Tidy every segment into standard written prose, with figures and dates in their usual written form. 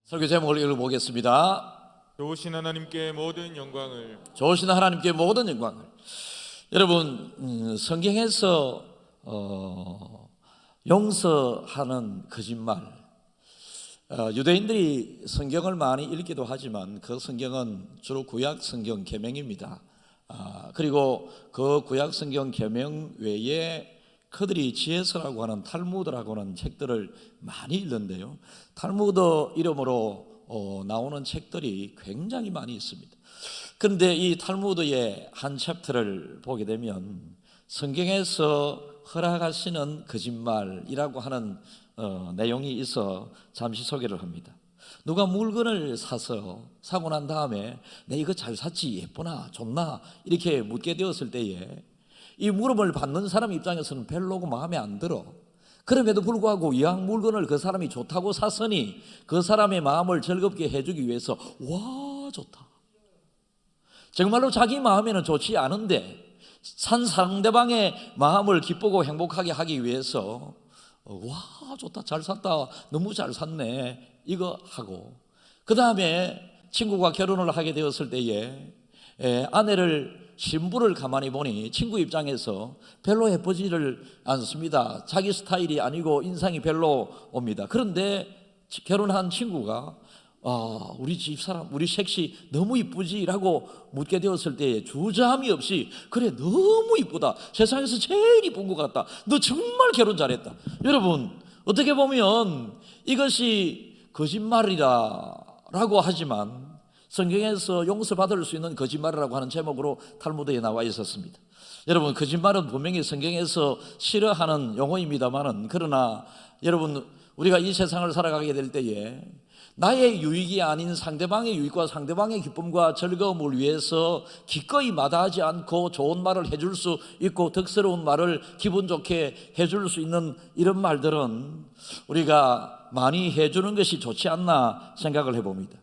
설교 제목을 읽어보겠습니다. 좋으신 하나님께 모든 영광을. 좋으신 하나님께 모든 영광을. 여러분, 성경에서 용서하는 거짓말, 유대인들이 성경을 많이 읽기도 하지만 그 성경은 주로 구약 성경 계명입니다. 그리고 그 구약 성경 계명 외에 그들이 지혜서라고 하는 탈무드라고 하는 책들을 많이 읽는데요, 탈무드 이름으로 나오는 책들이 굉장히 많이 있습니다. 그런데 이 탈무드의 한 챕터를 보게 되면 성경에서 허락하시는 거짓말이라고 하는 내용이 있어 잠시 소개를 합니다. 누가 물건을 사고 난 다음에 내 이거 잘 샀지, 예쁘나 좋나 이렇게 묻게 되었을 때에 이 물음을 받는 사람 입장에서는 별로 마음에 안 들어. 그럼에도 불구하고 이왕 물건을 그 사람이 좋다고 샀으니 그 사람의 마음을 즐겁게 해주기 위해서 와 좋다, 정말로 자기 마음에는 좋지 않은데 산 상대방의 마음을 기쁘고 행복하게 하기 위해서 와 좋다, 잘 샀다, 너무 잘 샀네 이거 하고, 그 다음에 친구가 결혼을 하게 되었을 때에 아내를 신부를 가만히 보니 친구 입장에서 별로 예쁘지를 않습니다. 자기 스타일이 아니고 인상이 별로 옵니다. 그런데 결혼한 친구가 우리 집사람, 우리 색시 너무 이쁘지라고 묻게 되었을 때에 주저함이 없이 그래 너무 이쁘다, 세상에서 제일 이쁜 것 같다, 너 정말 결혼 잘했다. 여러분, 어떻게 보면 이것이 거짓말이라고 하지만 성경에서 용서받을 수 있는 거짓말이라고 하는 제목으로 탈무드에 나와 있었습니다. 여러분, 거짓말은 분명히 성경에서 싫어하는 용어입니다만은, 그러나 여러분, 우리가 이 세상을 살아가게 될 때에 나의 유익이 아닌 상대방의 유익과 상대방의 기쁨과 즐거움을 위해서 기꺼이 마다하지 않고 좋은 말을 해줄 수 있고 덕스러운 말을 기분 좋게 해줄 수 있는 이런 말들은 우리가 많이 해주는 것이 좋지 않나 생각을 해봅니다.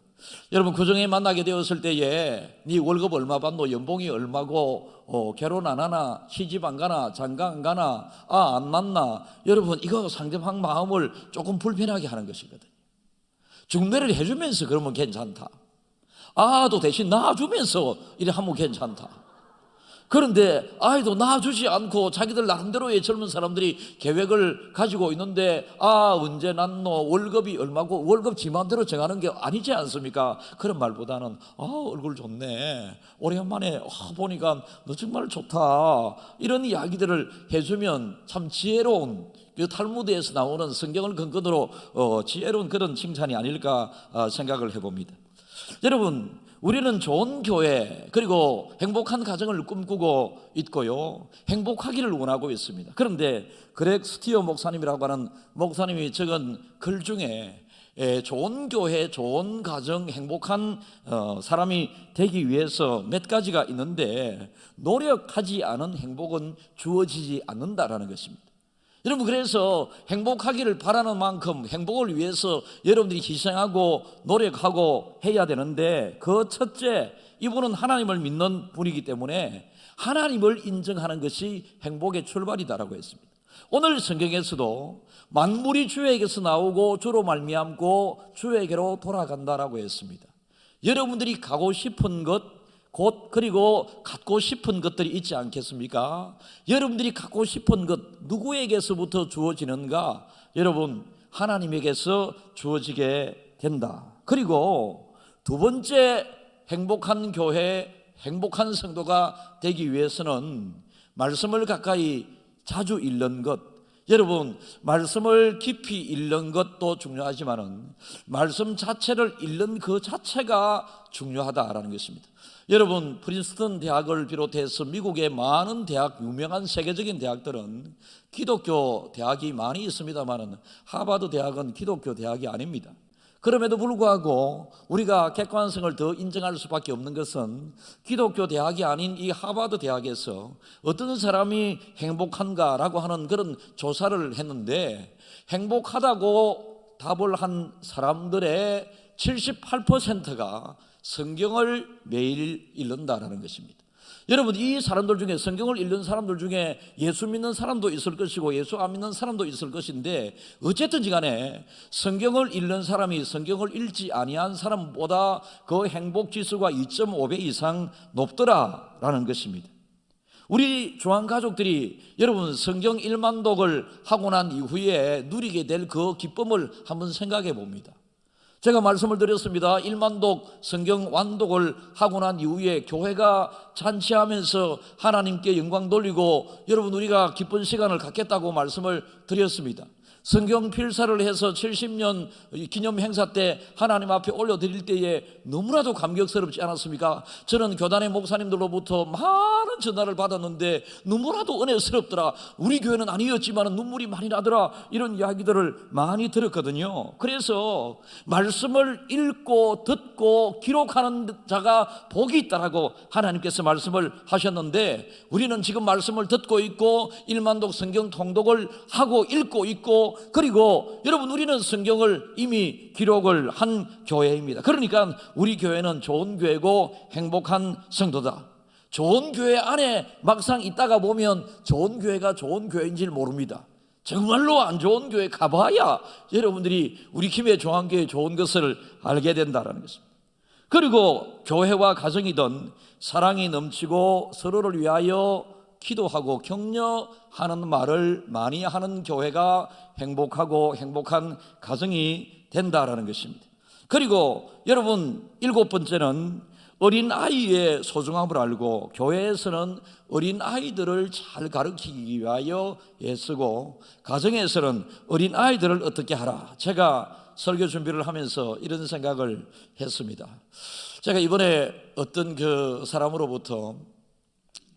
여러분, 그중에 만나게 되었을 때에 네 월급 얼마 받노, 연봉이 얼마고, 결혼 안 하나, 시집 안 가나, 장가 안 가나, 안 낳나, 여러분 이거 상대방 마음을 조금 불편하게 하는 것이거든요. 중매를 해주면서 그러면 괜찮다, 아도 대신 낳아주면서 이래 하면 괜찮다. 그런데 아이도 낳아주지 않고 자기들 나름대로의 젊은 사람들이 계획을 가지고 있는데 언제 낳노, 월급이 얼마고, 월급 지 맘대로 정하는 게 아니지 않습니까? 그런 말보다는 얼굴 좋네, 오랜만에 보니까 너 정말 좋다, 이런 이야기들을 해주면 참 지혜로운, 그 탈무드에서 나오는 성경을 근거로 지혜로운 그런 칭찬이 아닐까 생각을 해봅니다. 여러분, 우리는 좋은 교회 그리고 행복한 가정을 꿈꾸고 있고요, 행복하기를 원하고 있습니다. 그런데 그렉 스티어 목사님이라고 하는 목사님이 적은 글 중에 좋은 교회, 좋은 가정, 행복한 사람이 되기 위해서 몇 가지가 있는데 노력하지 않은 행복은 주어지지 않는다라는 것입니다. 여러분, 그래서 행복하기를 바라는 만큼 행복을 위해서 여러분들이 희생하고 노력하고 해야 되는데, 그 첫째, 이분은 하나님을 믿는 분이기 때문에 하나님을 인정하는 것이 행복의 출발이다라고 했습니다. 오늘 성경에서도 만물이 주에게서 나오고 주로 말미암고 주에게로 돌아간다라고 했습니다. 여러분들이 가고 싶은 것, 그리고 갖고 싶은 것들이 있지 않겠습니까? 여러분들이 갖고 싶은 것 누구에게서부터 주어지는가? 여러분, 하나님에게서 주어지게 된다. 그리고 두 번째, 행복한 교회, 행복한 성도가 되기 위해서는 말씀을 가까이 자주 읽는 것, 여러분, 말씀을 깊이 읽는 것도 중요하지만은 말씀 자체를 읽는 그 자체가 중요하다라는 것입니다. 여러분, 프린스턴 대학을 비롯해서 미국의 많은 대학, 유명한 세계적인 대학들은 기독교 대학이 많이 있습니다만은 하버드 대학은 기독교 대학이 아닙니다. 그럼에도 불구하고 우리가 객관성을 더 인정할 수밖에 없는 것은 기독교 대학이 아닌 이 하버드 대학에서 어떤 사람이 행복한가라고 하는 그런 조사를 했는데, 행복하다고 답을 한 사람들의 78%가 성경을 매일 읽는다라는 것입니다. 여러분, 이 사람들 중에, 성경을 읽는 사람들 중에 예수 믿는 사람도 있을 것이고 예수 안 믿는 사람도 있을 것인데, 어쨌든지 간에 성경을 읽는 사람이 성경을 읽지 아니한 사람보다 그 행복지수가 2.5배 이상 높더라라는 것입니다. 우리 조항가족들이 여러분 성경 1만독을 하고 난 이후에 누리게 될 그 기쁨을 한번 생각해 봅니다. 제가 말씀을 드렸습니다. 1만독 성경 완독을 하고 난 이후에 교회가 잔치하면서 하나님께 영광 돌리고 여러분 우리가 기쁜 시간을 갖겠다고 말씀을 드렸습니다. 성경 필사를 해서 70년 기념 행사 때 하나님 앞에 올려드릴 때에 너무나도 감격스럽지 않았습니까? 저는 교단의 목사님들로부터 많은 전화를 받았는데 너무나도 은혜스럽더라, 우리 교회는 아니었지만 눈물이 많이 나더라, 이런 이야기들을 많이 들었거든요. 그래서 말씀을 읽고 듣고 기록하는 자가 복이 있다라고 하나님께서 말씀을 하셨는데, 우리는 지금 말씀을 듣고 있고 1만독 성경 통독을 하고 읽고 있고, 그리고 여러분 우리는 성경을 이미 기록을 한 교회입니다. 그러니까 우리 교회는 좋은 교회고 행복한 성도다. 좋은 교회 안에 막상 있다가 보면 좋은 교회가 좋은 교회인지 모릅니다. 정말로 안 좋은 교회 가봐야 여러분들이 우리 김해 중앙교회 좋은 것을 알게 된다는 것입니다. 그리고 교회와 가정이든 사랑이 넘치고 서로를 위하여 기도하고 격려하는 말을 많이 하는 교회가 행복하고 행복한 가정이 된다라는 것입니다. 그리고 여러분 7번째는 어린아이의 소중함을 알고 교회에서는 어린아이들을 잘 가르치기 위하여 애쓰고 가정에서는 어린아이들을 어떻게 하라. 제가 설교 준비를 하면서 이런 생각을 했습니다. 제가 이번에 어떤 그 사람으로부터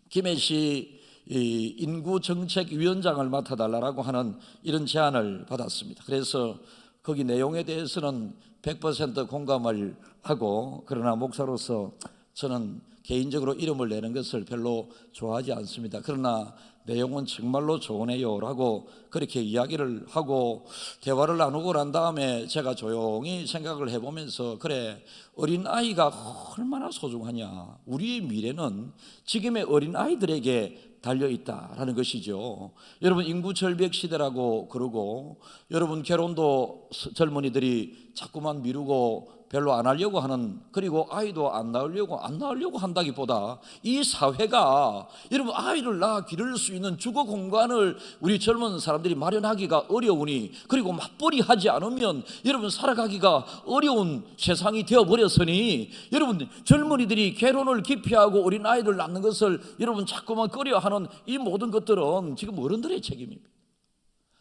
김해시 인구정책위원장을 맡아달라고 하는 이런 제안을 받았습니다. 그래서 거기 내용에 대해서는 100% 공감을 하고, 그러나 목사로서 저는 개인적으로 이름을 내는 것을 별로 좋아하지 않습니다. 그러나 내용은 정말로 좋으네요 라고 그렇게 이야기를 하고 대화를 나누고 난 다음에 제가 조용히 생각을 해보면서, 그래, 어린아이가 얼마나 소중하냐, 우리의 미래는 지금의 어린아이들에게 달려있다라는 것이죠. 여러분 인구 절벽 시대라고 그러고, 여러분 결혼도 젊은이들이 자꾸만 미루고 별로 안 하려고 하는, 그리고 아이도 안 낳으려고 한다기보다 이 사회가 여러분 아이를 낳아 기를 수 있는 주거 공간을 우리 젊은 사람들이 마련하기가 어려우니, 그리고 맞벌이 하지 않으면 여러분 살아가기가 어려운 세상이 되어버렸으니, 여러분 젊은이들이 결혼을 기피하고 어린아이를 낳는 것을 여러분 자꾸만 꺼려하는 이 모든 것들은 지금 어른들의 책임입니다.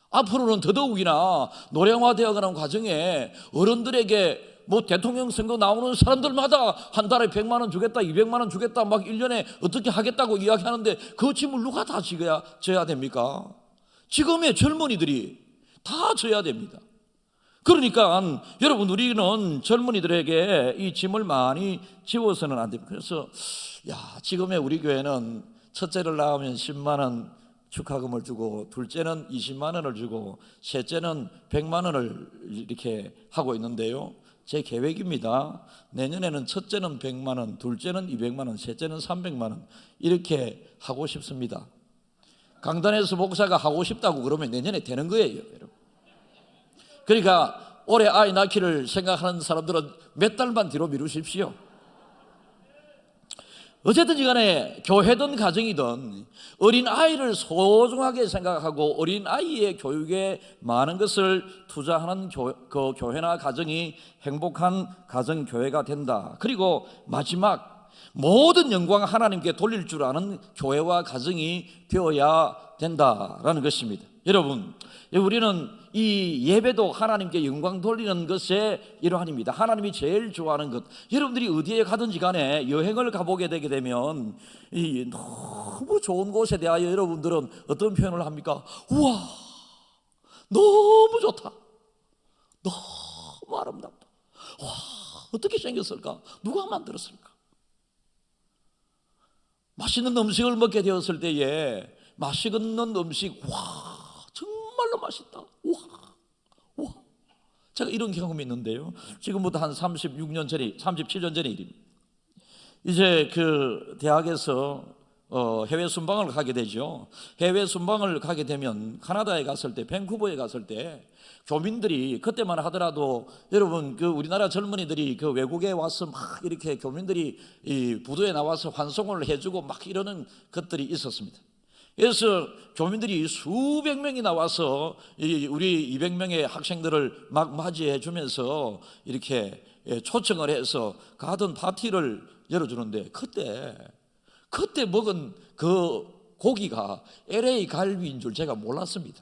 앞으로는 더더욱이나 노령화되어가는 과정에 어른들에게 대통령 선거 나오는 사람들마다 한 달에 100만 원 주겠다, 200만 원 주겠다, 막 1년에 어떻게 하겠다고 이야기하는데 그 짐을 누가 다 져야 됩니까? 지금의 젊은이들이 다 져야 됩니다. 그러니까 여러분 우리는 젊은이들에게 이 짐을 많이 지워서는 안 됩니다. 그래서 지금의 우리 교회는 첫째를 낳으면 10만 원 축하금을 주고, 둘째는 20만 원을 주고, 셋째는 100만 원을 이렇게 하고 있는데요, 제 계획입니다. 내년에는 첫째는 100만 원, 둘째는 200만 원, 셋째는 300만 원 이렇게 하고 싶습니다. 강단에서 목사가 하고 싶다고 그러면 내년에 되는 거예요, 여러분. 그러니까 올해 아이 낳기를 생각하는 사람들은 몇 달만 뒤로 미루십시오. 어쨌든지 간에 교회든 가정이든 어린아이를 소중하게 생각하고 어린아이의 교육에 많은 것을 투자하는 그 교회나 가정이 행복한 가정교회가 된다. 그리고 마지막, 모든 영광 하나님께 돌릴 줄 아는 교회와 가정이 되어야 된다라는 것입니다. 여러분, 우리는 이 예배도 하나님께 영광 돌리는 것의 일환입니다. 하나님이 제일 좋아하는 것, 여러분들이 어디에 가든지 간에 여행을 가보게 되게 되면 이 너무 좋은 곳에 대하여 여러분들은 어떤 표현을 합니까? 우와, 너무 좋다, 너무 아름답다, 와, 어떻게 생겼을까, 누가 만들었을까. 맛있는 음식을 먹게 되었을 때에 맛있는 음식, 와, 정말로 맛있다, 와. 제가 이런 경험이 있는데요, 지금부터 한 37년 전의 일입니다. 이제 그 대학에서 해외 순방을 가게 되죠. 해외 순방을 가게 되면 카나다에 갔을 때, 밴쿠버에 갔을 때 교민들이 그때만 하더라도 여러분 그 우리나라 젊은이들이 그 외국에 와서 막 이렇게 교민들이 이 부두에 나와서 환송을 해주고 막 이러는 것들이 있었습니다. 그래서 교민들이 수백 명이 나와서 우리 200명의 학생들을 막 맞이해 주면서 이렇게 초청을 해서 가든 파티를 열어주는데 그때 먹은 그 고기가 LA 갈비인 줄 제가 몰랐습니다.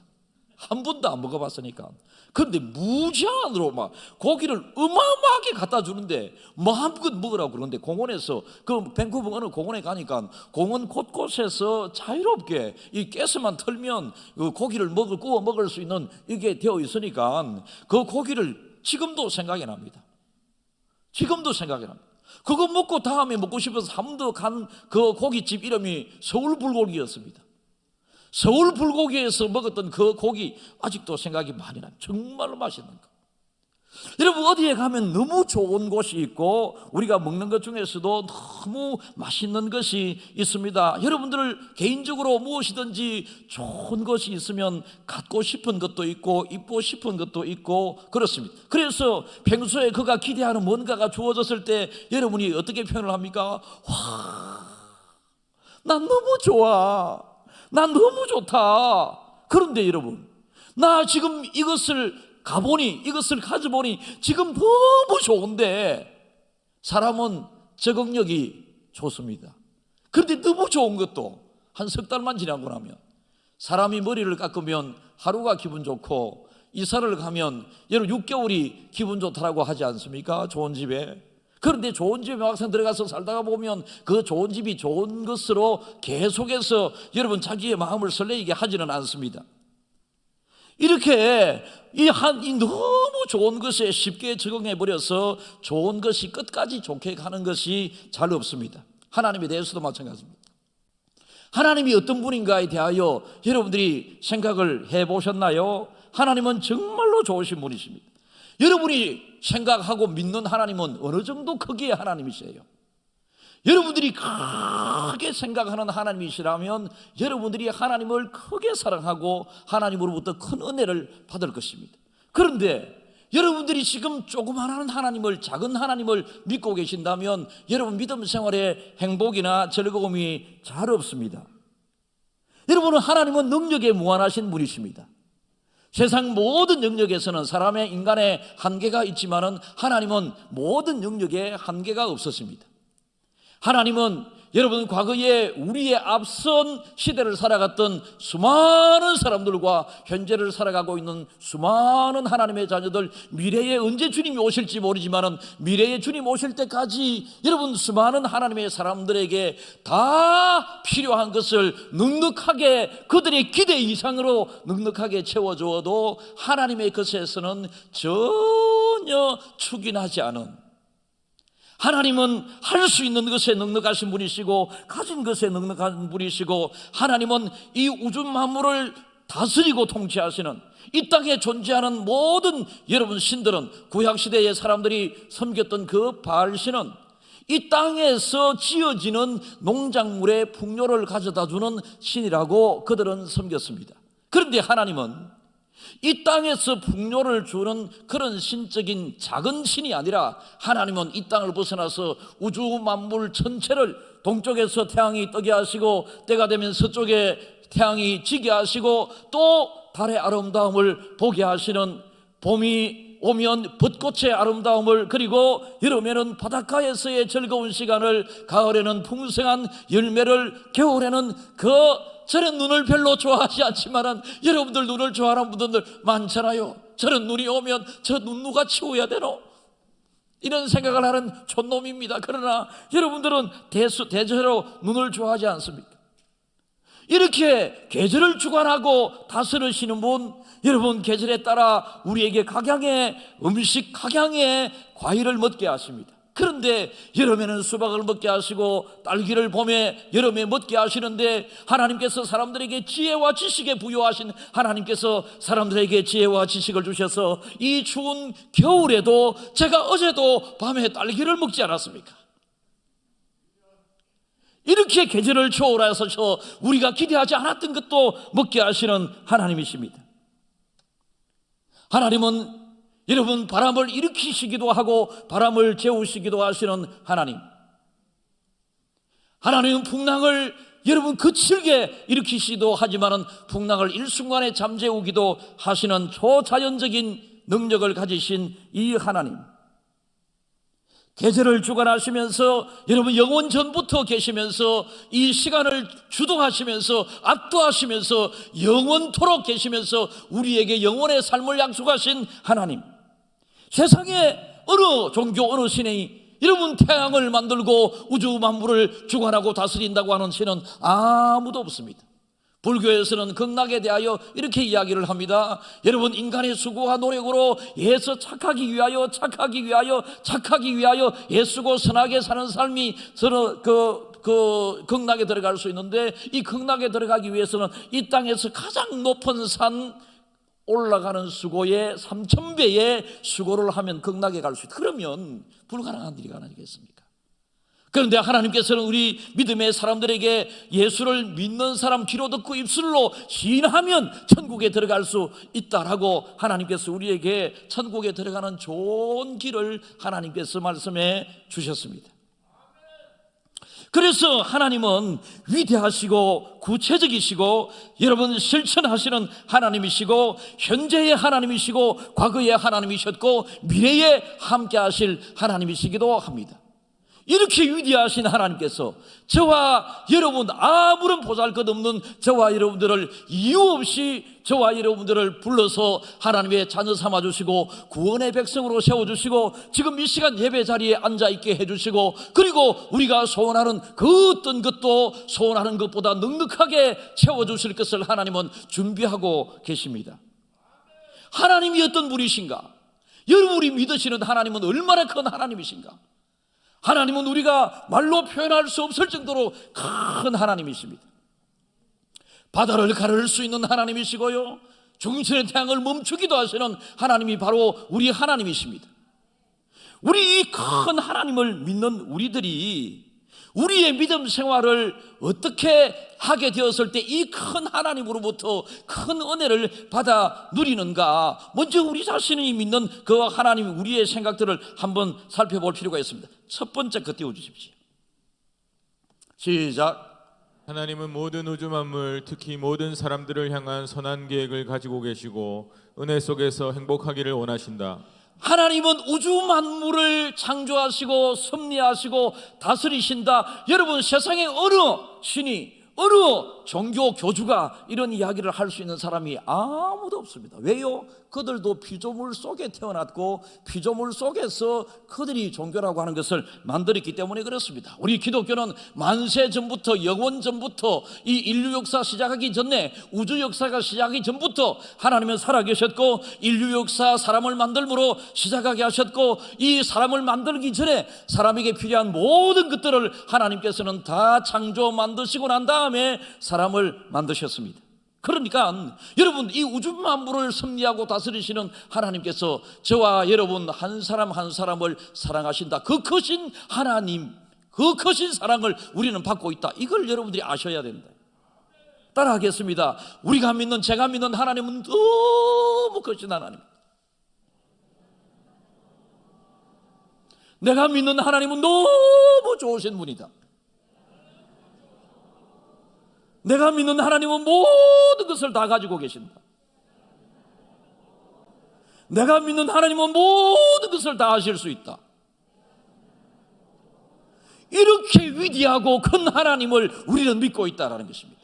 한 번도 안 먹어봤으니까. 그런데 무제한으로 막 고기를 어마어마하게 갖다 주는데 마음껏 먹으라고 그러는데, 공원에서 그 밴쿠버 어느 공원에 가니까 공원 곳곳에서 자유롭게 이 가스만 털면 그 고기를 구워 먹을 수 있는 이게 되어 있으니까 그 고기를 지금도 생각이 납니다. 지금도 생각이 납니다. 그거 먹고 다음에 먹고 싶어서 한 번 더 간 그 고깃집 이름이 서울 불고기였습니다. 서울 불고기에서 먹었던 그 고기 아직도 생각이 많이 나요. 정말로 맛있는 거. 여러분, 어디에 가면 너무 좋은 곳이 있고 우리가 먹는 것 중에서도 너무 맛있는 것이 있습니다. 여러분들 개인적으로 무엇이든지 좋은 것이 있으면 갖고 싶은 것도 있고 입고 싶은 것도 있고 그렇습니다. 그래서 평소에 그가 기대하는 뭔가가 주어졌을 때 여러분이 어떻게 표현을 합니까? 와, 난 너무 좋아, 난 너무 좋다. 그런데 여러분, 나 지금 이것을 가보니, 이것을 가져보니 지금 너무 좋은데 사람은 적응력이 좋습니다. 그런데 너무 좋은 것도 한 석 달만 지나고 나면, 사람이 머리를 깎으면 하루가 기분 좋고 이사를 가면 여러분 6개월이 기분 좋다라고 하지 않습니까? 좋은 집에. 그런데 좋은 집에 막상 들어가서 살다가 보면 그 좋은 집이 좋은 것으로 계속해서 여러분 자기의 마음을 설레게 하지는 않습니다. 이렇게 이 너무 좋은 것에 쉽게 적응해 버려서 좋은 것이 끝까지 좋게 가는 것이 잘 없습니다. 하나님에 대해서도 마찬가지입니다. 하나님이 어떤 분인가에 대하여 여러분들이 생각을 해보셨나요? 하나님은 정말로 좋으신 분이십니다. 여러분이 생각하고 믿는 하나님은 어느 정도 크기의 하나님이세요? 여러분들이 크게 생각하는 하나님이시라면 여러분들이 하나님을 크게 사랑하고 하나님으로부터 큰 은혜를 받을 것입니다. 그런데 여러분들이 지금 조그마한 하나님을, 작은 하나님을 믿고 계신다면 여러분 믿음 생활에 행복이나 즐거움이 잘 없습니다. 여러분은 하나님은 능력에 무한하신 분이십니다. 세상 모든 영역에서는 사람의, 인간의 한계가 있지만은 하나님은 모든 영역에 한계가 없었습니다. 하나님은 여러분 과거에 우리의 앞선 시대를 살아갔던 수많은 사람들과 현재를 살아가고 있는 수많은 하나님의 자녀들, 미래에 언제 주님이 오실지 모르지만은 미래에 주님 오실 때까지 여러분 수많은 하나님의 사람들에게 다 필요한 것을 넉넉하게, 그들의 기대 이상으로 넉넉하게 채워주어도 하나님의 것에서는 전혀 축인하지 않은, 하나님은 할 수 있는 것에 넉넉하신 분이시고 가진 것에 넉넉한 분이시고, 하나님은 이 우주 만물을 다스리고 통치하시는, 이 땅에 존재하는 모든 여러분 신들은, 구약시대의 사람들이 섬겼던 그 바알신은 이 땅에서 지어지는 농작물의 풍요를 가져다주는 신이라고 그들은 섬겼습니다. 그런데 하나님은 이 땅에서 풍요를 주는 그런 신적인 작은 신이 아니라, 하나님은 이 땅을 벗어나서 우주 만물 전체를 동쪽에서 태양이 뜨게 하시고 때가 되면 서쪽에 태양이 지게 하시고 또 달의 아름다움을 보게 하시는, 봄이 오면 벚꽃의 아름다움을, 그리고 여름에는 바닷가에서의 즐거운 시간을, 가을에는 풍성한 열매를, 겨울에는 저는 눈을 별로 좋아하지 않지만 여러분들 눈을 좋아하는 분들 많잖아요. 저런 눈이 오면 저 눈 누가 치워야 되노? 이런 생각을 하는 촌놈입니다. 그러나 여러분들은 대체로 눈을 좋아하지 않습니까? 이렇게 계절을 주관하고 다스리시는 분, 여러분 계절에 따라 우리에게 각양의 음식, 각양의 과일을 먹게 하십니다. 그런데 여름에는 수박을 먹게 하시고 딸기를 봄에, 여름에 먹게 하시는데, 하나님께서 사람들에게 지혜와 지식에 부여하신 하나님께서 사람들에게 지혜와 지식을 주셔서 이 추운 겨울에도 제가 어제도 밤에 딸기를 먹지 않았습니까? 이렇게 계절을 초월하셔서 우리가 기대하지 않았던 것도 먹게 하시는 하나님이십니다. 하나님은 여러분 바람을 일으키시기도 하고 바람을 재우시기도 하시는 하나님. 하나님은 풍랑을 여러분 거칠게 일으키시기도 하지만은 풍랑을 일순간에 잠재우기도 하시는 초자연적인 능력을 가지신 이 하나님. 계절을 주관하시면서 여러분 영원 전부터 계시면서 이 시간을 주도하시면서 압도하시면서 영원토록 계시면서 우리에게 영원의 삶을 약속하신 하나님. 세상에 어느 종교 어느 신이 여러분 태양을 만들고 우주 만물을 주관하고 다스린다고 하는 신은 아무도 없습니다. 불교에서는 극락에 대하여 이렇게 이야기를 합니다. 여러분 인간의 수고와 노력으로 애써 착하기 위하여 애쓰고 선하게 사는 삶이 극락에 들어갈 수 있는데, 이 극락에 들어가기 위해서는 이 땅에서 가장 높은 산 올라가는 수고의 3000배의 수고를 하면 극락에 갈 수 있다. 그러면 불가능한 일이 아니겠습니까? 그런데 하나님께서는 우리 믿음의 사람들에게 예수를 믿는 사람 귀로 듣고 입술로 시인하면 천국에 들어갈 수 있다라고 하나님께서 우리에게 천국에 들어가는 좋은 길을 하나님께서 말씀해 주셨습니다. 그래서 하나님은 위대하시고 구체적이시고 여러분 실천하시는 하나님이시고 현재의 하나님이시고 과거의 하나님이셨고 미래에 함께 하실 하나님이시기도 합니다. 이렇게 위대하신 하나님께서 저와 여러분 아무런 보잘것없는 저와 여러분들을 이유 없이 저와 여러분들을 불러서 하나님의 자녀 삼아주시고 구원의 백성으로 세워주시고 지금 이 시간 예배 자리에 앉아있게 해주시고 그리고 우리가 소원하는 그 어떤 것도 소원하는 것보다 넉넉하게 채워주실 것을 하나님은 준비하고 계십니다. 하나님이 어떤 분이신가? 여러분이 믿으시는 하나님은 얼마나 큰 하나님이신가? 하나님은 우리가 말로 표현할 수 없을 정도로 큰 하나님이십니다. 바다를 가를 수 있는 하나님이시고요, 중천의 태양을 멈추기도 하시는 하나님이 바로 우리 하나님이십니다. 우리 이 큰 하나님을 믿는 우리들이 우리의 믿음 생활을 어떻게 하게 되었을 때 이 큰 하나님으로부터 큰 은혜를 받아 누리는가, 먼저 우리 자신이 믿는 그 하나님, 우리의 생각들을 한번 살펴볼 필요가 있습니다. 첫 번째 거 띄워주십시오. 시작. 하나님은 모든 우주 만물, 특히 모든 사람들을 향한 선한 계획을 가지고 계시고 은혜 속에서 행복하기를 원하신다. 하나님은 우주 만물을 창조하시고 섭리하시고 다스리신다. 여러분 세상에 어느 신이 어느 종교 교주가 이런 이야기를 할 수 있는 사람이 아무도 없습니다. 왜요? 그들도 피조물 속에 태어났고 피조물 속에서 그들이 종교라고 하는 것을 만들었기 때문에 그렇습니다. 우리 기독교는 만세 전부터, 영원 전부터, 이 인류 역사 시작하기 전에, 우주 역사가 시작하기 전부터 하나님은 살아계셨고 인류 역사 사람을 만들므로 시작하게 하셨고, 이 사람을 만들기 전에 사람에게 필요한 모든 것들을 하나님께서는 다 창조 만드시고 난 다음에 사람을 만드셨습니다. 그러니까 여러분 이 우주 만물을 섭리하고 다스리시는 하나님께서 저와 여러분 한 사람 한 사람을 사랑하신다. 그 크신 하나님, 그 크신 사랑을 우리는 받고 있다. 이걸 여러분들이 아셔야 된다. 따라하겠습니다. 우리가 믿는, 제가 믿는 하나님은 너무 크신 하나님, 내가 믿는 하나님은 너무 좋으신 분이다. 내가 믿는 하나님은 모든 것을 다 가지고 계신다. 내가 믿는 하나님은 모든 것을 다 하실 수 있다. 이렇게 위대하고 큰 하나님을 우리는 믿고 있다는 것입니다.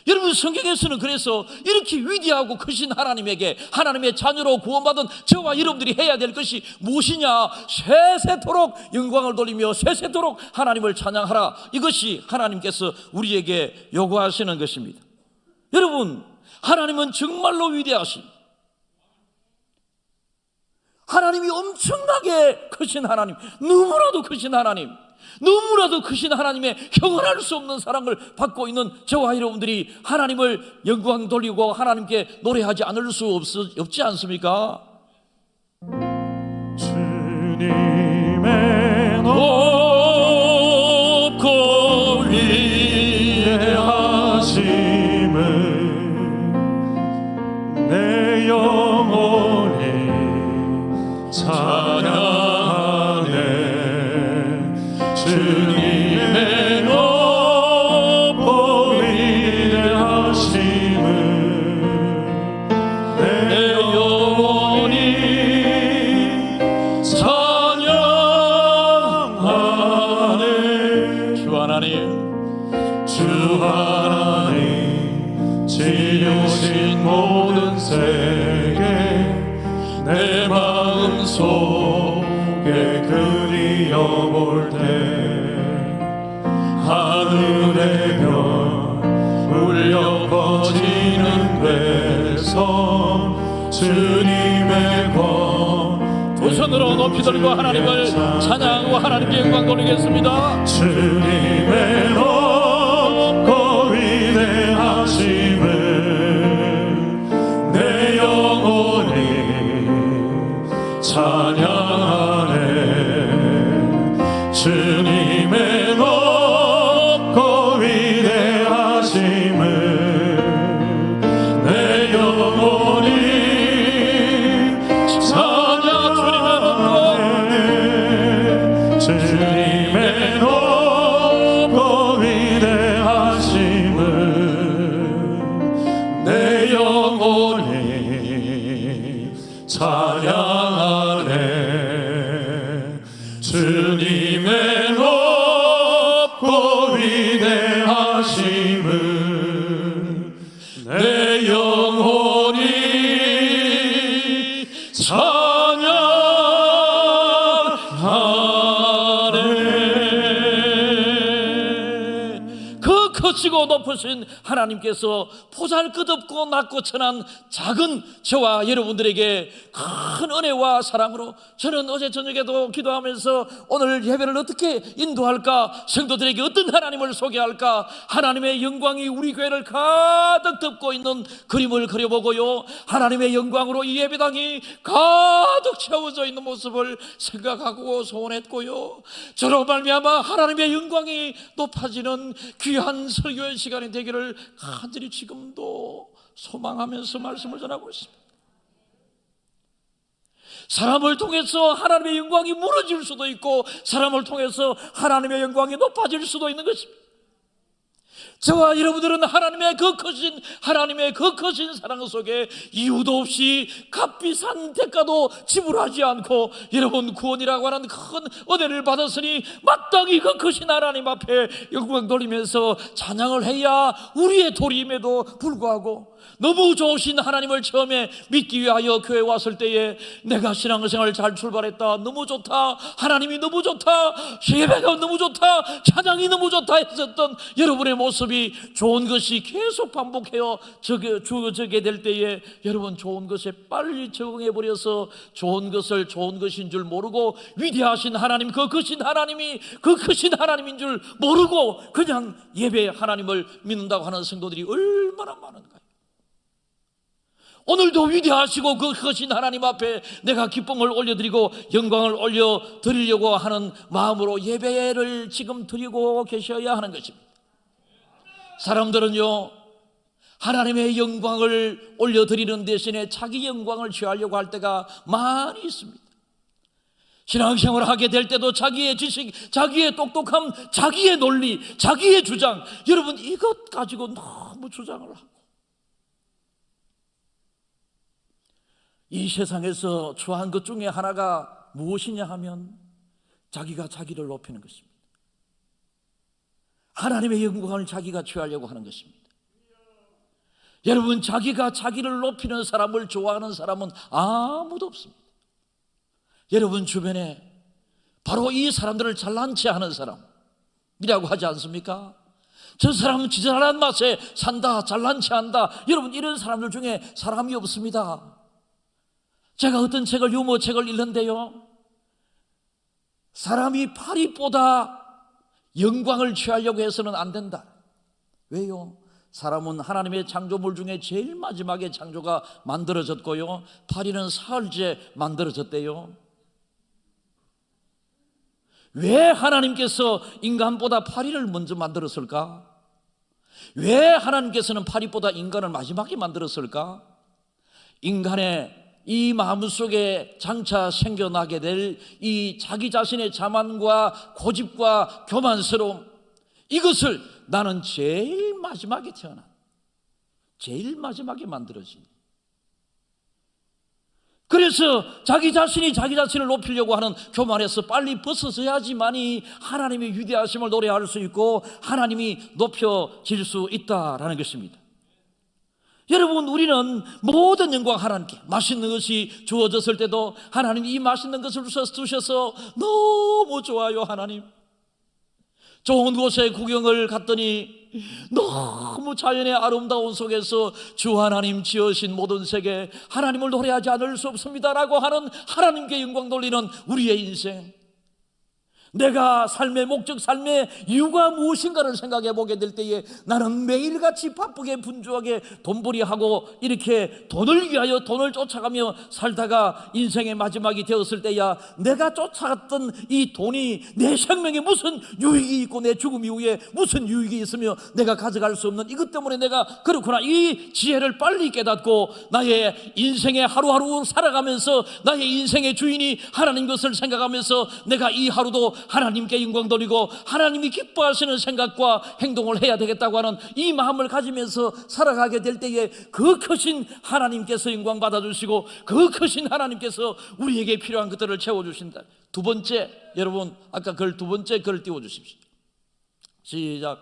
여러분 성경에서는 그래서 이렇게 위대하고 크신 하나님에게, 하나님의 자녀로 구원받은 저와 여러분들이 해야 될 것이 무엇이냐? 세세토록 영광을 돌리며 세세토록 하나님을 찬양하라. 이것이 하나님께서 우리에게 요구하시는 것입니다. 여러분 하나님은 정말로 위대하신, 하나님이 엄청나게 크신 하나님, 너무나도 크신 하나님, 너무나도 크신 하나님의 형언할 수 없는 사랑을 받고 있는 저와 여러분들이 하나님을 영광 돌리고 하나님께 노래하지 않을 수 없지 않습니까? 주님의 높고 주님의 높고 위대하심을 내 영혼이 찬양하네. 주 하나님 지으신 모든 세계 내 마음 속에 그리어볼 때 하늘의 별 울려 퍼지는 배성 주님의 권 두 손으로 높이 들고 하나님을 찬양하고 하나님께 영광 돌리겠습니다. 주님의 높고 위대하심을 내 영혼이 찬양하네. 주님의 높고 위대하심을 내 영혼이 찬양하네. 주님의 높고 위대하심을 내 영혼이 찬양하네. 주님의 높고 위대하심을 내 영혼이 찬양하네. 그 크시고 높으신 하나님께서 보잘것없고 낮고 천한 작은 저와 여러분들에게 큰 은혜와 사랑으로, 저는 어제 저녁에도 기도하면서 오늘 예배를 어떻게 인도할까, 성도들에게 어떤 하나님을 소개할까, 하나님의 영광이 우리 교회를 가득 덮고 있는 그림을 그려보고요, 하나님의 영광으로 이 예배당이 가득 채워져 있는 모습을 생각하고 소원했고요, 저로 말미암아 하나님의 영광이 높아지는 귀한 설교의 시간이 되기를 간절히 지금도 소망하면서 말씀을 전하고 있습니다. 사람을 통해서 하나님의 영광이 무너질 수도 있고, 사람을 통해서 하나님의 영광이 높아질 수도 있는 것입니다. 저와 여러분들은 하나님의 그 크신 사랑 속에 이유도 없이 값비싼 대가도 지불하지 않고 여러분 구원이라고 하는 큰 은혜를 받았으니 마땅히 그 크신 하나님 앞에 영광 돌리면서 찬양을 해야 우리의 도리임에도 불구하고, 너무 좋으신 하나님을 처음에 믿기 위하여 교회에 왔을 때에 내가 신앙생활을 잘 출발했다, 너무 좋다, 하나님이 너무 좋다, 예배가 너무 좋다, 찬양이 너무 좋다 했었던 여러분의 모습이 좋은 것이 계속 반복해요 주어지게 될 때에 여러분 좋은 것에 빨리 적응해버려서 좋은 것을 좋은 것인 줄 모르고 위대하신 하나님, 그 크신 하나님이 그 크신 하나님인 줄 모르고 그냥 예배 하나님을 믿는다고 하는 성도들이 얼마나 많은가요? 오늘도 위대하시고 그 크신 하나님 앞에 내가 기쁨을 올려드리고 영광을 올려드리려고 하는 마음으로 예배를 지금 드리고 계셔야 하는 것입니다. 사람들은요, 하나님의 영광을 올려드리는 대신에 자기 영광을 취하려고 할 때가 많이 있습니다. 신앙생활을 하게 될 때도 자기의 지식, 자기의 똑똑함, 자기의 논리, 자기의 주장, 여러분 이것 가지고 너무 주장을 하고, 이 세상에서 추한 것 중에 하나가 무엇이냐 하면 자기가 자기를 높이는 것입니다. 하나님의 영광을 자기가 취하려고 하는 것입니다. 여러분, 자기가 자기를 높이는 사람을 좋아하는 사람은 아무도 없습니다. 여러분 주변에 바로 이 사람들을 잘난 체 하는 사람이라고 하지 않습니까? 저 사람은 지잘난 맛에 산다, 잘난 체 한다. 여러분 이런 사람들 중에 사람이 없습니다. 제가 어떤 유머 책을 읽는데요, 사람이 파리보다 영광을 취하려고 해서는 안 된다. 왜요? 사람은 하나님의 창조물 중에 제일 마지막에 창조가 만들어졌고요, 파리는 사흘째 만들어졌대요. 왜 하나님께서 인간보다 파리를 먼저 만들었을까? 왜 하나님께서는 파리보다 인간을 마지막에 만들었을까? 인간의 이 마음속에 장차 생겨나게 될 이 자기 자신의 자만과 고집과 교만스러움, 이것을 나는 제일 마지막에 태어난, 제일 마지막에 만들어진, 그래서 자기 자신이 자기 자신을 높이려고 하는 교만에서 빨리 벗어져야지만이 하나님의 위대하심을 노래할 수 있고 하나님이 높여질 수 있다라는 것입니다. 여러분, 우리는 모든 영광 하나님께, 맛있는 것이 주어졌을 때도 하나님이 이 맛있는 것을 주셔서 너무 좋아요. 하나님, 좋은 곳에 구경을 갔더니 너무 자연의 아름다운 속에서 주 하나님 지으신 모든 세계 하나님을 노래하지 않을 수 없습니다라고 하는 하나님께 영광 돌리는 우리의 인생, 내가 삶의 목적, 삶의 이유가 무엇인가를 생각해 보게 될 때에 나는 매일같이 바쁘게 분주하게 돈벌이하고 이렇게 돈을 위하여 돈을 쫓아가며 살다가 인생의 마지막이 되었을 때야 내가 쫓아갔던 이 돈이 내 생명에 무슨 유익이 있고 내 죽음 이후에 무슨 유익이 있으며 내가 가져갈 수 없는 이것 때문에 내가 그렇구나, 이 지혜를 빨리 깨닫고 나의 인생의 하루하루 살아가면서 나의 인생의 주인이 하나님 것을 생각하면서 내가 이 하루도 하나님께 영광 돌리고 하나님이 기뻐하시는 생각과 행동을 해야 되겠다고 하는 이 마음을 가지면서 살아가게 될 때에 그 크신 하나님께서 영광 받아주시고 그 크신 하나님께서 우리에게 필요한 것들을 채워주신다. 두 번째, 여러분 아까 글 두 번째 글을 띄워주십시오. 시작.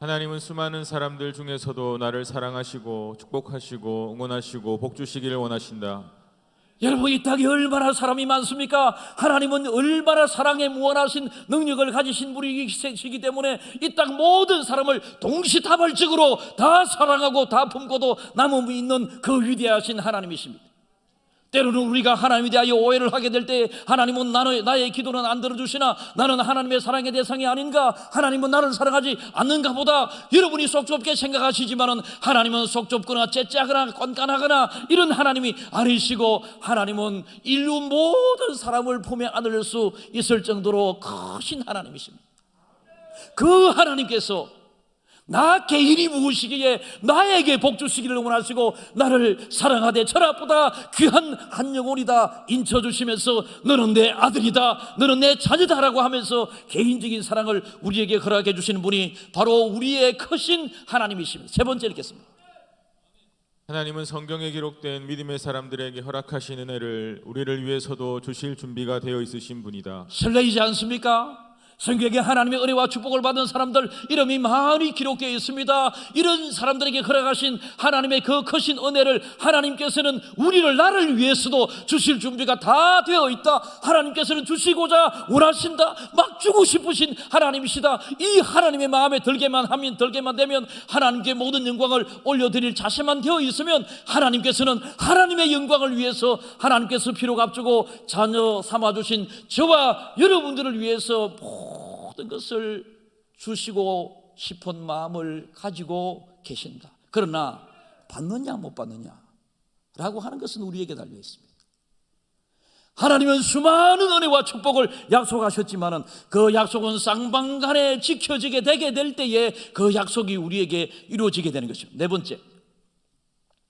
하나님은 수많은 사람들 중에서도 나를 사랑하시고 축복하시고 응원하시고 복주시기를 원하신다. 여러분, 이 땅에 얼마나 사람이 많습니까? 하나님은 얼마나 사랑에 무한하신 능력을 가지신 분이시기 때문에 이 땅 모든 사람을 동시다발적으로 다 사랑하고 다 품고도 남음이 있는 그 위대하신 하나님이십니다. 때로는 우리가 하나님에 대하여 오해를 하게 될 때 하나님은 나의 기도는 안 들어주시나, 나는 하나님의 사랑의 대상이 아닌가, 하나님은 나를 사랑하지 않는가 보다 여러분이 속 좁게 생각하시지만은 하나님은 속 좁거나 째짜거나 깐깐하거나 이런 하나님이 아니시고 하나님은 인류 모든 사람을 품에 안을 수 있을 정도로 크신 하나님이십니다. 그 하나님께서 나 개인이 무엇이기에 나에게 복 주시기를 원하시고 나를 사랑하되 천하보다 귀한 한 영혼이다 인쳐주시면서 너는 내 아들이다, 너는 내 자녀다라고 하면서 개인적인 사랑을 우리에게 허락해 주시는 분이 바로 우리의 크신 하나님이십니다. 세 번째 읽겠습니다. 하나님은 성경에 기록된 믿음의 사람들에게 허락하신 은혜를 우리를 위해서도 주실 준비가 되어 있으신 분이다. 설레이지 않습니까? 성경에 하나님의 은혜와 축복을 받은 사람들 이름이 많이 기록되어 있습니다. 이런 사람들에게 허락하신 하나님의 그 크신 은혜를 하나님께서는 우리를, 나를 위해서도 주실 준비가 다 되어 있다. 하나님께서는 주시고자 원하신다. 막 주고 싶으신 하나님이시다. 이 하나님의 마음에 들게만 되면 하나님께 모든 영광을 올려드릴 자세만 되어 있으면 하나님께서는 하나님의 영광을 위해서 하나님께서 피로 값주고 자녀 삼아주신 저와 여러분들을 위해서 모든 것을 주시고 싶은 마음을 가지고 계신다. 그러나 받느냐 못 받느냐 라고 하는 것은 우리에게 달려 있습니다. 하나님은 수많은 은혜와 축복을 약속하셨지만은 그 약속은 쌍방간에 지켜지게 되게 될 때에 그 약속이 우리에게 이루어지게 되는 것입니다. 네 번째,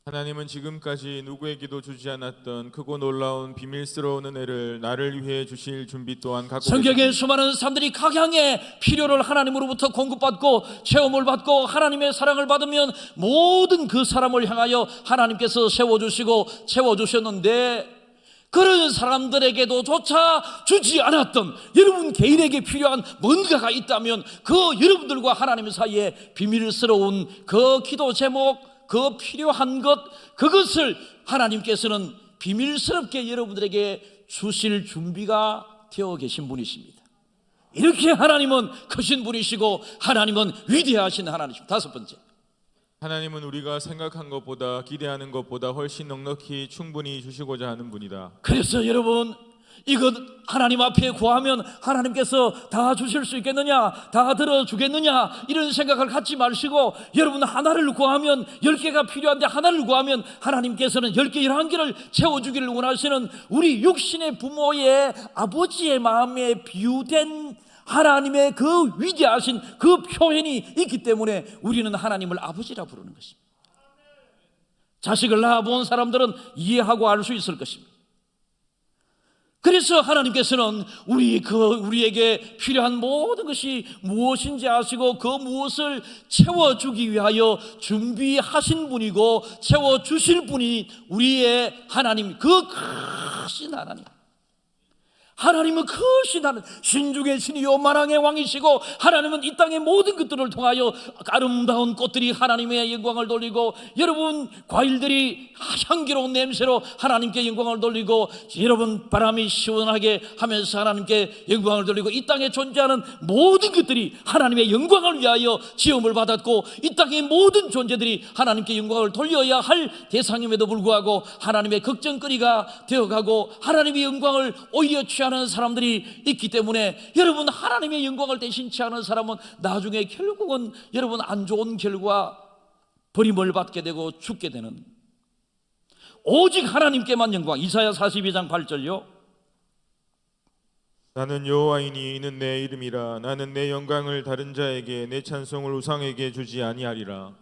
하나님은 지금까지 누구에게도 주지 않았던 크고 놀라운 비밀스러운 은혜를 나를 위해 주실 준비 또한 갖고 성경에 계십니다. 수많은 사람들이 각양의 필요를 하나님으로부터 공급받고 체험을 받고 하나님의 사랑을 받으면 모든 그 사람을 향하여 하나님께서 세워주시고 채워주셨는데 그런 사람들에게도 조차 주지 않았던 여러분 개인에게 필요한 뭔가가 있다면 그 여러분들과 하나님 사이에 비밀스러운 그 기도 제목, 그 필요한 것, 그것을 하나님께서는 비밀스럽게 여러분들에게 주실 준비가 되어 계신 분이십니다. 이렇게 하나님은 크신 분이시고 하나님은 위대하신 하나님이십니다. 다섯 번째, 하나님은 우리가 생각한 것보다 기대하는 것보다 훨씬 넉넉히 충분히 주시고자 하는 분이다. 그래서 여러분, 이것 하나님 앞에 구하면 하나님께서 다 주실 수 있겠느냐, 다 들어주겠느냐 이런 생각을 갖지 마시고 여러분 하나를 구하면 10개가 필요한데 하나를 구하면 하나님께서는 10개 11개를 채워주기를 원하시는 우리 육신의 부모의 아버지의 마음에 비유된 하나님의 그 위대하신 그 표현이 있기 때문에 우리는 하나님을 아버지라 부르는 것입니다. 자식을 낳아본 사람들은 이해하고 알 수 있을 것입니다. 그래서 하나님께서는 우리에게 필요한 모든 것이 무엇인지 아시고 그 무엇을 채워주기 위하여 준비하신 분이고 채워주실 분이 우리의 하나님, 그 크신 하나님. 하나님은 크신 하나님, 신중의 신이요 만왕의 왕이시고, 하나님은 이 땅의 모든 것들을 통하여 아름다운 꽃들이 하나님의 영광을 돌리고, 여러분 과일들이 향기로운 냄새로 하나님께 영광을 돌리고, 여러분 바람이 시원하게 하면서 하나님께 영광을 돌리고, 이 땅에 존재하는 모든 것들이 하나님의 영광을 위하여 지음을 받았고, 이 땅의 모든 존재들이 하나님께 영광을 돌려야 할 대상임에도 불구하고 하나님의 걱정거리가 되어가고 하나님의 영광을 오히려 취하는 사람들이 있기 때문에, 여러분 하나님의 영광을 대신 취하는 사람은 나중에 결국은 여러분 안 좋은 결과, 버림을 받게 되고 죽게 되는, 오직 하나님께만 영광. 이사야 42장 8절요. 나는 여호와이니 이는 내 이름이라. 나는 내 영광을 다른 자에게, 내 찬송을 우상에게 주지 아니하리라.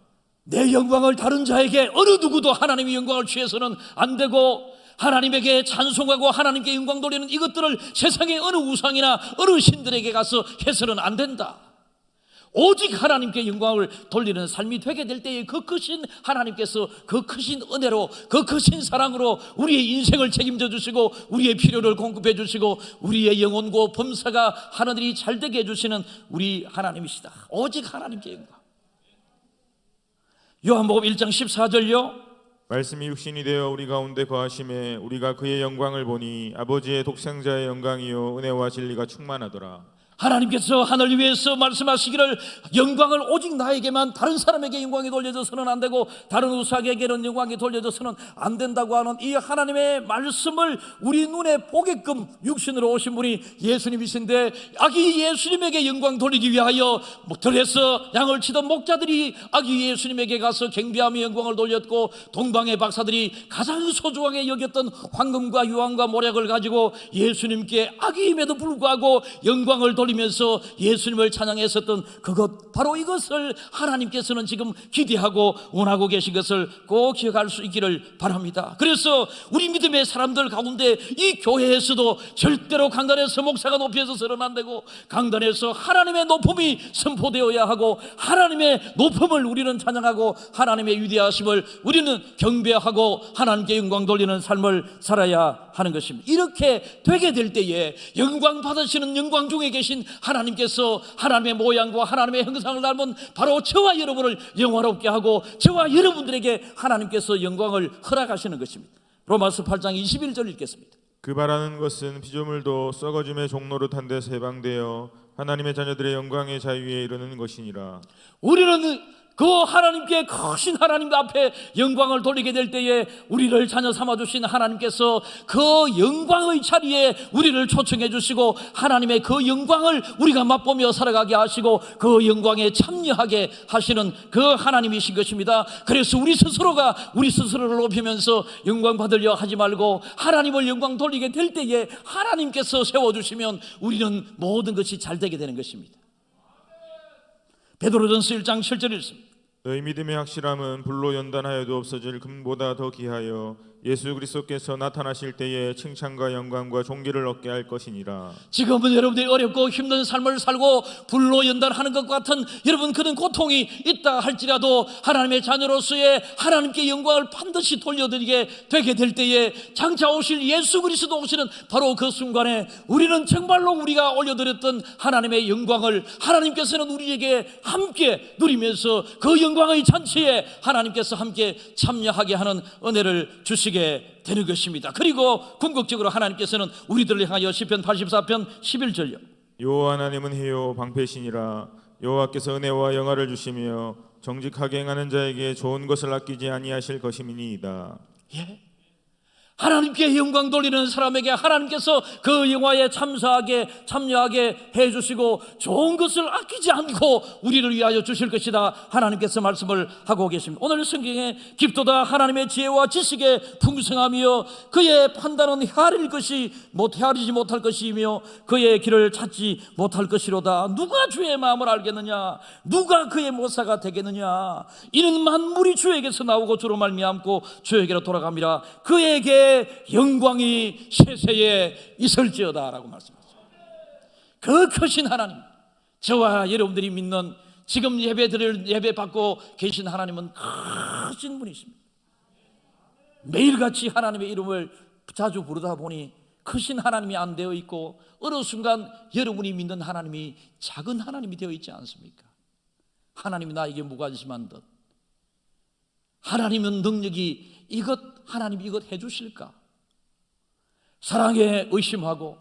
내 영광을 다른 자에게, 어느 누구도 하나님의 영광을 취해서는 안 되고, 하나님에게 찬송하고 하나님께 영광 돌리는 이것들을 세상의 어느 우상이나 어느 신들에게 가서 해서는 안 된다. 오직 하나님께 영광을 돌리는 삶이 되게 될 때에 그 크신 하나님께서 그 크신 은혜로, 그 크신 사랑으로 우리의 인생을 책임져 주시고 우리의 필요를 공급해 주시고 우리의 영혼고 범사가 하늘이 잘 되게 해주시는 우리 하나님이시다. 오직 하나님께 영광. 요한복음 1장 14절요. 말씀이 육신이 되어 우리 가운데 거하심에 우리가 그의 영광을 보니 아버지의 독생자의 영광이요 은혜와 진리가 충만하더라. 하나님께서 하늘 위에서 말씀하시기를 영광을 오직 나에게만, 다른 사람에게 영광이 돌려져서는 안 되고 다른 우상에게는 영광이 돌려져서는 안 된다고 하는 이 하나님의 말씀을 우리 눈에 보게끔 육신으로 오신 분이 예수님이신데, 아기 예수님에게 영광 돌리기 위하여 들에서 양을 치던 목자들이 아기 예수님에게 가서 경배하며 영광을 돌렸고, 동방의 박사들이 가장 소중하게 여겼던 황금과 유황과 모략을 가지고 예수님께 아기임에도 불구하고 영광을 돌리면서 예수님을 찬양했었던 그것, 바로 이것을 하나님께서는 지금 기대하고 원하고 계신 것을 꼭 기억할 수 있기를 바랍니다. 그래서 우리 믿음의 사람들 가운데 이 교회에서도 절대로 강단에서 목사가 높여서는 안 되고, 강단에서 하나님의 높음이 선포되어야 하고, 하나님의 높음을 우리는 찬양하고 하나님의 위대하심을 우리는 경배하고 하나님께 영광 돌리는 삶을 살아야 하는 것입니다. 이렇게 되게 될 때에 영광 받으시는 영광 중에 계신 하나님께서 하나님의 모양과 하나님의 형상을 닮은 바로 저와 여러분을 영화롭게 하고 저와 여러분들에게 하나님께서 영광을 허락하시는 것입니다. 로마서 8장 21절 읽겠습니다. 그 바라는 것은 피조물도 썩어짐의 종로로 탄 데서 해방되어 하나님의 자녀들의 영광의 자유에 이르는 것이니라. 우리는 그 하나님께, 크신 하나님 앞에 영광을 돌리게 될 때에 우리를 자녀 삼아주신 하나님께서 그 영광의 자리에 우리를 초청해 주시고 하나님의 그 영광을 우리가 맛보며 살아가게 하시고 그 영광에 참여하게 하시는 그 하나님이신 것입니다. 그래서 우리 스스로가 우리 스스로를 높이면서 영광 받으려 하지 말고 하나님을 영광 돌리게 될 때에 하나님께서 세워주시면 우리는 모든 것이 잘 되게 되는 것입니다. 베드로전서 1장 7절 읽습니다. 너희 믿음의 확실함은 불로 연단하여도 없어질 금보다 더 귀하여 예수 그리스도께서 나타나실 때에 칭찬과 영광과 존귀를 얻게 할 것이니라. 지금은 여러분들이 어렵고 힘든 삶을 살고 불로 연단하는 것 같은 여러분 그런 고통이 있다 할지라도 하나님의 자녀로서의 하나님께 영광을 반드시 돌려드리게 되게 될 때에 장차 오실 예수 그리스도 오시는 바로 그 순간에 우리는 정말로 우리가 올려드렸던 하나님의 영광을 하나님께서는 우리에게 함께 누리면서 그 영광의 잔치에 하나님께서 함께 참여하게 하는 은혜를 주시게 되는 것입니다. 그리고 궁극적으로 하나님께서는 우리들을 향하여 시편 84편 11절요. 여호와 하나님은 해요 방패시니라. 여호와께서 은혜와 영화를 주시며 정직하게 행하는 자에게 좋은 것을 아끼지 아니하실 것임이니이다. 예. 하나님께 영광 돌리는 사람에게 하나님께서 그 영화에 참여하게 해주시고 좋은 것을 아끼지 않고 우리를 위하여 주실 것이다, 하나님께서 말씀을 하고 계십니다. 오늘 성경에 깊도다 하나님의 지혜와 지식의 풍성하며 그의 판단은 헤아리지 못할 것이며 그의 길을 찾지 못할 것이로다. 누가 주의 마음을 알겠느냐? 누가 그의 모사가 되겠느냐? 이는 만물이 주에게서 나오고 주로 말미암고 주에게로 돌아갑니다. 그에게 영광이 세세에 있을지어다 라고 말씀하셨습니다. 그 크신 하나님, 저와 여러분들이 믿는 지금 예배 받고 계신 하나님은 크신 분이십니다. 매일같이 하나님의 이름을 자주 부르다 보니 크신 하나님이 안 되어 있고 어느 순간 여러분이 믿는 하나님이 작은 하나님이 되어 있지 않습니까? 하나님이 나에게 무관심한 듯, 하나님은 능력이 하나님이 이것 해주실까? 사랑에 의심하고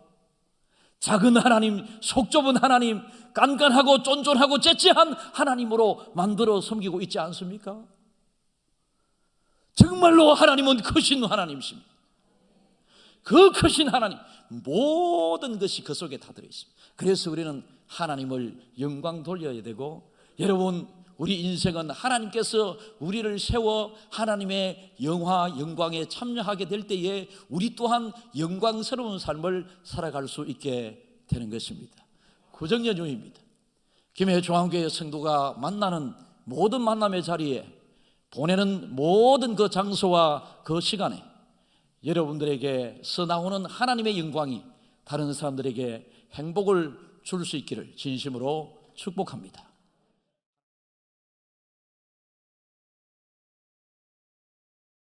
작은 하나님, 속 좁은 하나님, 깐깐하고 쫀쫀하고 째째한 하나님으로 만들어 섬기고 있지 않습니까? 정말로 하나님은 크신 하나님이십니다. 그 크신 하나님, 모든 것이 그 속에 다 들어있습니다. 그래서 우리는 하나님을 영광 돌려야 되고, 여러분, 우리 인생은 하나님께서 우리를 세워 하나님의 영광에 참여하게 될 때에 우리 또한 영광스러운 삶을 살아갈 수 있게 되는 것입니다. 구정연휴입니다. 김해 중앙교회 성도가 만나는 모든 만남의 자리에, 보내는 모든 그 장소와 그 시간에 여러분들에게서 나오는 하나님의 영광이 다른 사람들에게 행복을 줄 수 있기를 진심으로 축복합니다.